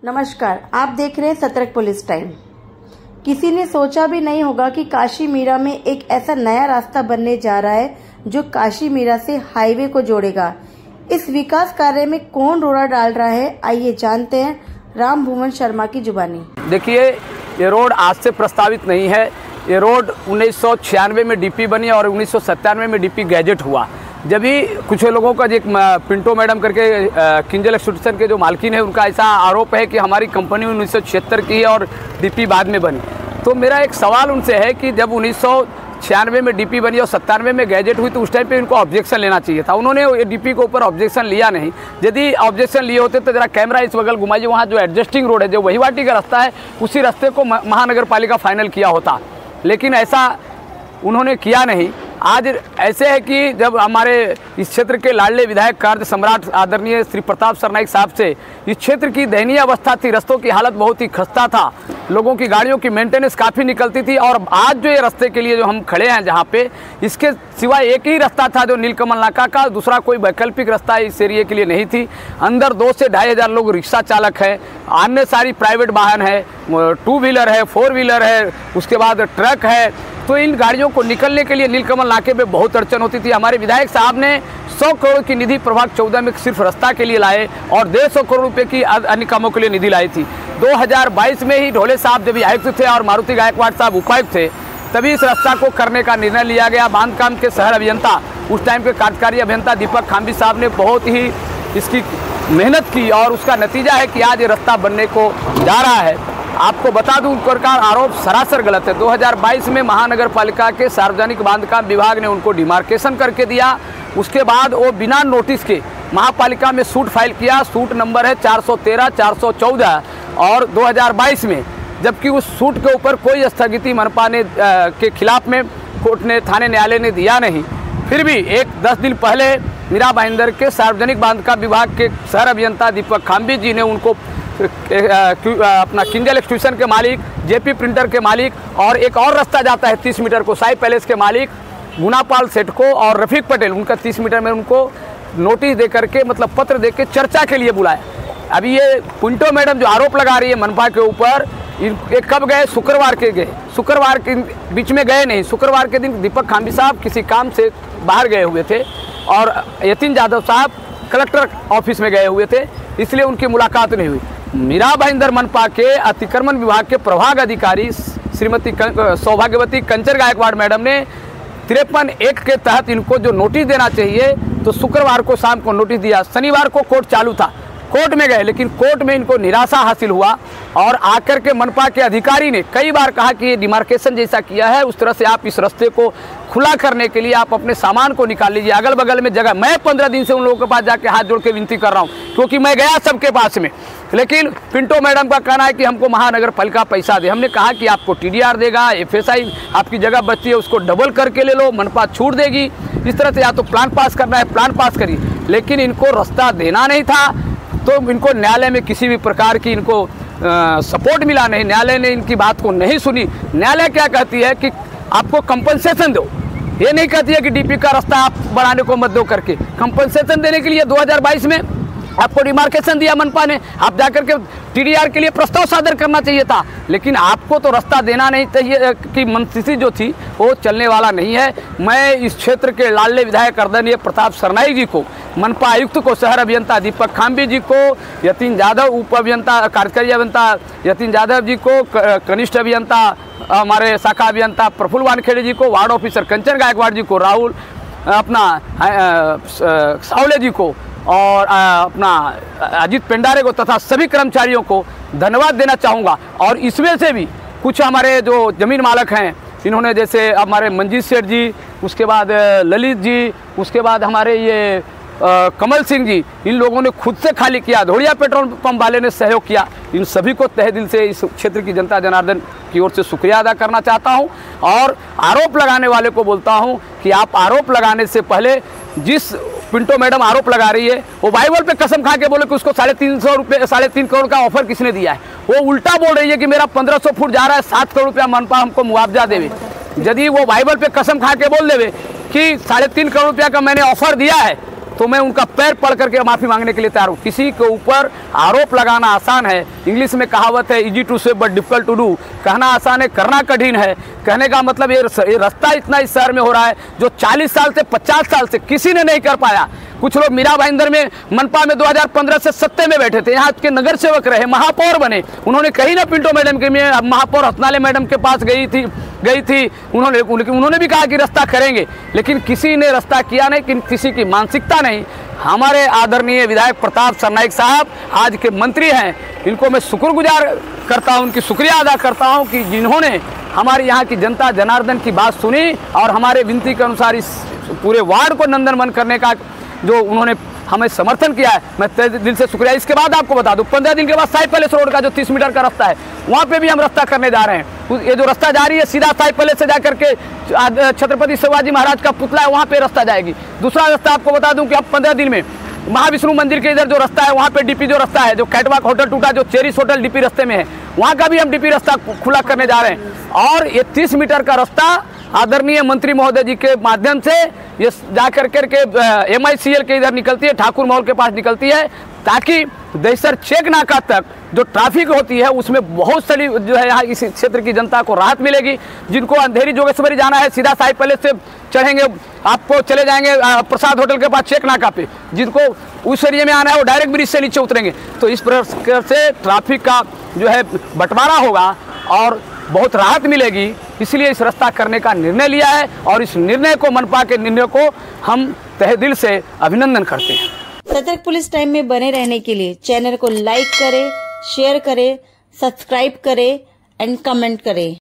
नमस्कार, आप देख रहे हैं सतर्क पुलिस टाइम। किसी ने सोचा भी नहीं होगा कि काशी मीरा में एक ऐसा नया रास्ता बनने जा रहा है जो काशी मीरा से हाईवे को जोड़ेगा। इस विकास कार्य में कौन रोड़ा डाल रहा है, आइए जानते हैं राम भुवन शर्मा की जुबानी। देखिए, ये रोड आज से प्रस्तावित नहीं है। ये रोड 1996 में डीपी बनी और 1997 में डीपी गैजेट हुआ। जब भी कुछ लोगों का एक पिंटो मैडम करके किंजल एक्सटींशन के जो मालकिन है, उनका ऐसा आरोप है कि हमारी कंपनी 1976 की है और डीपी बाद में बनी। तो मेरा एक सवाल उनसे है कि जब 1996 में डीपी बनी और 97 में गैजेट हुई तो उस टाइम पे इनको ऑब्जेक्शन लेना चाहिए था। उन्होंने ये डीपी के ऊपर ऑब्जेक्शन लिया नहीं। यदि ऑब्जेक्शन लिए होते तो जरा कैमरा इस बगल घुमाइए, वहाँ जो एडजस्टिंग रोड है, जो वहीवाटी का रास्ता है, उसी रास्ते को महानगर पालिका फाइनल किया होता, लेकिन ऐसा उन्होंने किया नहीं। आज ऐसे है कि जब हमारे इस क्षेत्र के लाडले विधायक कार्य सम्राट आदरणीय श्री प्रताप सरनाईक साहब से इस क्षेत्र की दयनीय अवस्था थी, रस्तों की हालत बहुत ही खस्ता था, लोगों की गाड़ियों की मेंटेनेंस काफ़ी निकलती थी। और आज जो ये रास्ते के लिए जो हम खड़े हैं जहाँ पे, इसके सिवाय एक ही रास्ता था जो नीलकमल नाका का, दूसरा कोई वैकल्पिक रास्ता इस एरिए के लिए नहीं थी। अंदर 2 से 2,500 लोग रिक्शा चालक हैं, अन्य सारी प्राइवेट वाहन है, 2 व्हीलर है, 4 व्हीलर है, उसके बाद ट्रक है। तो इन गाड़ियों को निकलने के लिए नीलकमल नाके पे बहुत अड़चन होती थी। हमारे विधायक साहब ने 100 करोड़ की निधि प्रभाग 14 में सिर्फ रास्ता के लिए लाए और 150 करोड़ रुपए की अन्य कामों के लिए निधि लाई थी। 2022 में ही ढोले साहब जब आयुक्त थे और मारुति गायकवाड़ साहब उपायुक्त थे, तभी इस रास्ता को करने का निर्णय लिया गया। बांधकाम के शहर अभियंता, उस टाइम के कार्यकारी अभियंता दीपक खाम्बी साहब ने बहुत ही इसकी मेहनत की और उसका नतीजा है कि आज ये रास्ता बनने को जा रहा है। आपको बता दूं, उनका आरोप सरासर गलत है। 2022 में महानगर पालिका के सार्वजनिक बांधकाम विभाग ने उनको डिमार्केशन करके दिया। उसके बाद वो बिना नोटिस के महापालिका में सूट फाइल किया। सूट नंबर है 413, 414 और 2022 में, जबकि उस सूट के ऊपर कोई स्थगिति मनपा ने के खिलाफ में कोर्ट ने, थाने न्यायालय ने दिया नहीं। फिर भी 10 दिन पहले मीरा भाईंदर के सार्वजनिक बांधकाम विभाग के शहर अभियंता दीपक खाम्बी जी ने उनको अपना किंजल एक्सटींशन के मालिक, जेपी प्रिंटर के मालिक और एक और रास्ता जाता है 30 मीटर को, साई पैलेस के मालिक गुनापाल सेठ को और रफीक पटेल, उनका 30 मीटर में उनको नोटिस दे करके, मतलब पत्र दे के चर्चा के लिए बुलाया। अभी ये पिंटो मैडम जो आरोप लगा रही है मनपा के ऊपर, ये कब गए? शुक्रवार के गए, शुक्रवार के बीच में गए नहीं। शुक्रवार के दिन दीपक खाम्बी साहब किसी काम से बाहर गए हुए थे और यतीन यादव साहब कलेक्टर ऑफिस में गए हुए थे, इसलिए उनकी मुलाकात नहीं हुई। मीरा भाईंदर मनपा के अतिक्रमण विभाग के प्रभाग अधिकारी श्रीमती सौभाग्यवती कंचर गायकवाड़ मैडम ने 53(1) के तहत इनको जो नोटिस देना चाहिए, तो शुक्रवार को शाम को नोटिस दिया। शनिवार को कोर्ट चालू था, कोर्ट में गए, लेकिन कोर्ट में इनको निराशा हासिल हुआ और आकर के मनपा के अधिकारी ने कई बार कहा कि ये डिमार्केशन जैसा किया है, उस तरह से आप इस रास्ते को खुला करने के लिए आप अपने सामान को निकाल लीजिए, अगल बगल में जगह। मैं 15 दिन से उन लोगों के पास जाके हाथ जोड़ के विनती कर रहा हूँ, क्योंकि मैं गया सबके पास में, लेकिन पिंटो मैडम का कहना है कि हमको महानगर पालिका पैसा दे। हमने कहा कि आपको TDR देगा, FSI आपकी जगह बचती है उसको डबल करके ले लो, मनपा छूट देगी। इस तरह से या तो प्लान पास करना है, प्लान पास करिए, लेकिन इनको रास्ता देना नहीं था। तो इनको न्यायालय में किसी भी प्रकार की इनको सपोर्ट मिला नहीं, न्यायालय ने इनकी बात को नहीं सुनी। न्यायालय क्या कहती है कि आपको कंपनसेशन दो, ये नहीं कहती है कि डीपी का रास्ता आप बढ़ाने को मत दो करके। कंपनसेशन देने के लिए 2022 में आपको डिमार्केशन दिया मनपा ने, आप जाकर के TDR के लिए प्रस्ताव सादर करना चाहिए था, लेकिन आपको तो रास्ता देना नहीं चाहिए कि मनस्थिति जो थी वो चलने वाला नहीं है। मैं इस क्षेत्र के लाडले विधायक आदरणीय प्रताप सरनाईक जी को, मनपा आयुक्त को, शहर अभियंता दीपक खाम्बी जी को, यतीन यादव उप अभियंता, कार्यकारी अभियंता यतीन यादव जी को, कनिष्ठ अभियंता हमारे शाखा अभियंता प्रफुल्ल वानखेड़े जी को, वार्ड ऑफिसर कंचन गायकवाड़ जी को, राहुल अपना सावले जी को और अपना अजीत पेंडारे को तथा सभी कर्मचारियों को धन्यवाद देना चाहूँगा। और इसमें से भी कुछ हमारे जो ज़मीन मालक हैं, इन्होंने जैसे हमारे मंजीत सेठ जी, उसके बाद ललित जी, उसके बाद हमारे ये कमल सिंह जी, इन लोगों ने खुद से खाली किया, धोड़िया पेट्रोल पंप वाले ने सहयोग किया। इन सभी को तहे दिल से इस क्षेत्र की जनता जनार्दन की ओर से शुक्रिया अदा करना चाहता हूं। और आरोप लगाने वाले को बोलता हूं कि आप आरोप लगाने से पहले, जिस पिंटो मैडम आरोप लगा रही है, वो बाइबल पे कसम खा के बोले कि उसको 3.5 करोड़ का ऑफर किसने दिया है। वो उल्टा बोल रही है कि मेरा 1500 फुट जा रहा है, 7 करोड़ रुपया मनपा हमको मुआवजा देवे। यदि वो बाइबल पे कसम खा के बोल देवे कि 3.5 करोड़ रुपया का मैंने ऑफर दिया है, तो मैं उनका पैर पड़ करके माफ़ी मांगने के लिए तैयार हूँ। किसी के ऊपर आरोप लगाना आसान है, इंग्लिश में कहावत है इजी टू से बट डिफिकल्ट टू डू, कहना आसान है करना कठिन है। कहने का मतलब ये रास्ता इतना इस शहर में हो रहा है जो 40 साल से 50 साल से किसी ने नहीं कर पाया। कुछ लोग मीरा भाईंदर में मनपा में 2015 से सत्ते में बैठे थे, यहाँ के नगर सेवक रहे, महापौर बने, उन्होंने कहीं ना पिंटो मैडम के में महापौर हसनाले मैडम के पास गई थी उन्होंने भी कहा कि रास्ता करेंगे, लेकिन किसी ने रास्ता किया नहीं, किसी की मानसिकता नहीं। हमारे आदरणीय विधायक प्रताप सरनाईक साहब आज के मंत्री हैं, इनको मैं शुक्रगुजार करता हूं, उनकी शुक्रिया अदा करता हूं कि जिन्होंने हमारे यहाँ की जनता जनार्दन की बात सुनी और हमारे विनती के अनुसार इस पूरे वार्ड को नंदनवन करने का जो उन्होंने हमें समर्थन किया है, मैं तहे दिल से शुक्रिया। इसके बाद आपको बता दूं 15 दिन के बाद साई पैलेस रोड का जो 30 मीटर का रास्ता है वहाँ पे भी हम रास्ता करने जा रहे हैं। ये जो रास्ता जा रही है सीधा साई पैलेस से जाकर के छत्रपति शिवाजी महाराज का पुतला है वहाँ पे रास्ता जाएगी। दूसरा रास्ता आपको बता दूं कि अब 15 दिन में महाविष्णु मंदिर के इधर जो रास्ता है वहाँ पे डीपी जो रास्ता है, जो कैटवाक होटल टूटा, जो चेरिस होटल डीपी रास्ते में है, वहाँ का भी हम डीपी रास्ता खुला करने जा रहे हैं। और ये 30 मीटर का रास्ता आदरणीय मंत्री महोदय जी के माध्यम से ये जाकर करके MICL के इधर निकलती है, ठाकुर मॉल के पास निकलती है, ताकि दहिसर चेक नाका तक जो ट्रैफिक होती है उसमें बहुत सारी जो है यहाँ इस क्षेत्र की जनता को राहत मिलेगी। जिनको अंधेरी जोगेश्वरी जाना है सीधा साई पैलेस से चढ़ेंगे, आपको चले जाएंगे प्रसाद होटल के पास चेक नाका पे। जिनको उस एरिया में आना है वो डायरेक्ट ब्रिज से नीचे उतरेंगे। तो इस प्रकार से ट्रैफिक का जो है बंटवारा होगा और बहुत राहत मिलेगी, इसलिए इस रास्ता करने का निर्णय लिया है और इस निर्णय को मनपा के निर्णय को हम तहे दिल से अभिनंदन करते हैं। सतर्क पुलिस टाइम में बने रहने के लिए चैनल को लाइक करें, शेयर करें, सब्सक्राइब करें एंड कमेंट करें।